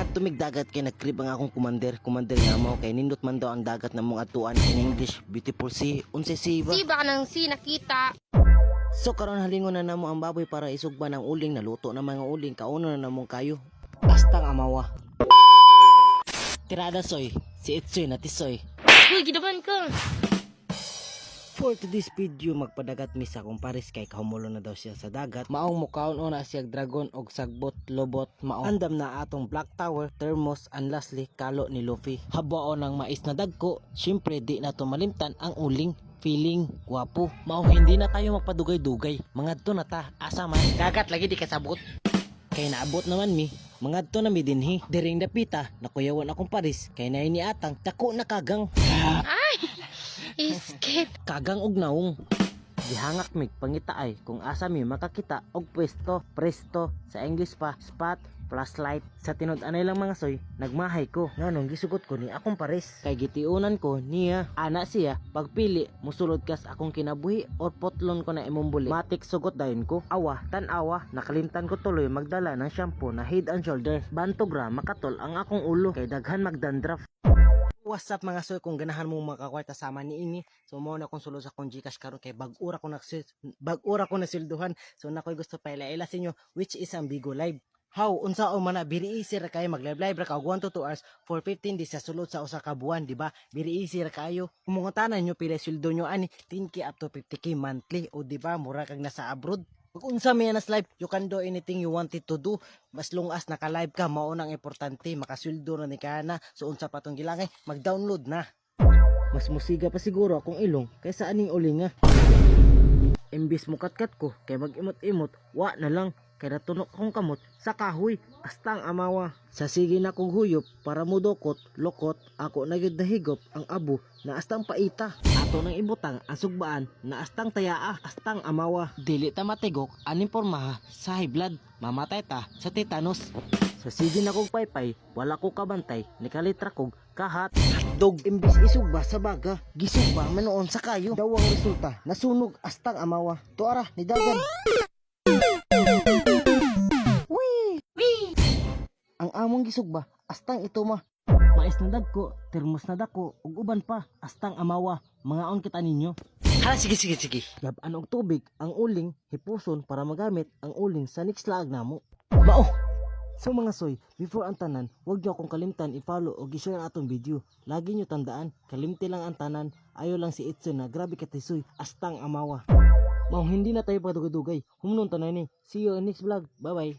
Nga tumig dagat kay nagkrib ang akong commander nga mo kay nindot man daw ang dagat na mong atuan in English, beautiful sea, unsa sea ba? Si baka nang si nakita. So karon halingon na namo ang baboy para isugban ang uling, naluto na mga uling, kauno na namong kayo. Astang amawa. Tirada soy, si Itsoy na tisoy. Uy, gidaman ka. For today's video, magpadagat mi sa akong pares kay kahumulo na daw siya sa dagat. Maong mukaon una siyag dragon og sagbot, lobot, maong andam na atong Black Tower, Thermos, and lastly, kalo ni Luffy. Habaon ng mais na dagko, syempre di na to malimtan ang uling. Feeling guwapo. Mao hindi na tayo magpadugay-dugay. Mangadto na ta, asa man. Dagat lagi di kasabot. Kay naabot naman mi, mangadto na mi dinhi. Diring dapita, nakuyawan akong pares. Kay naay ni atang, dako na kagang. Ay! Iskit. Kagang og naong. Gihangak mig pangitaay kung asa mi makakita og pwesto, presto, sa English pa, spot, flashlight. Sa tinud-anay lang mga soy, nagmahay ko. Nganong gisugot ko ni akong pares. Kay gitiunan ko niya, ana siya, pagpili, musulod kas akong kinabuhi or potlon ko na imong buli. Matik sugot dayon ko. Awa, tan-awa, nakalimtan ko tuloy magdala ng shampoo na Head and Shoulders. Bantogra, makatol ang akong ulo kay daghan magdandraf. What's up mga soy, kung ganahan mo makakwarta sama ni ini, so mo na kong sulo sa akong Gcash karon kay bag-ura ko nasilduhan. So nakoy gusto pa ila sa inyo which is ang Bigo Live. How unsa o man na biri easy ra kayo mag-live ra ka 1 to 2 hours for 15 days sa sulod sa usa ka buwan, di ba? Biri easy ra kayo. Kung mga tanan nyo pila sweldo nyo ani 10k up to 50k monthly, o di ba mura kag nasa abroad. Kung unsa may nas live, you can do anything you wanted to do. Mas long as naka-live ka, mao nang importante, makasweldo na ni kana. So unsa pa tong gilangay, mag-download na. Mas musiga pa siguro akong ilong kaysa aning ulinga. Imbis mo katkat ko kay mag-imot-imot, wa na lang kay natunok akong kamot sa kahoy, astang amawa. Sa sige na kong huyop para mudokot, lokot, ako na gyud dahigop ang abo na astang paita. Ato nang ibutang ang sugbaan na astang tayaa, astang amawa. Dili ta matigok aning pormaha sa high blood, mamatay ta sa tetanus. Sa sige na kong paypay, wala ko kabantay, nikalitra kog kahat. Dog imbis isugba sa baga, gisugba manoon sa kayo. Daw ang resulta, nasunog astang amawa. Tuara ni dagan. Ang among gisugba, astang ito ma. Mais na dagko, termos na dako, ug uban pa, astang amawa, mga on kita ninyo. Hala, sige. Gab-an og tubig, ang uling, hipuson para magamit ang uling sa next laag namo. Mao! So mga soy, before ang tanan, huwag niyo akong kalimtan i-follow o i-share ang atong video. Lagi niyo tandaan, kalimti lang ang tanan, ayo lang si Itsoy na grabe katisoy, astang amawa. Mao hindi na tayo padugay-dugay, humunon tanan ni. See you in next vlog, bye bye.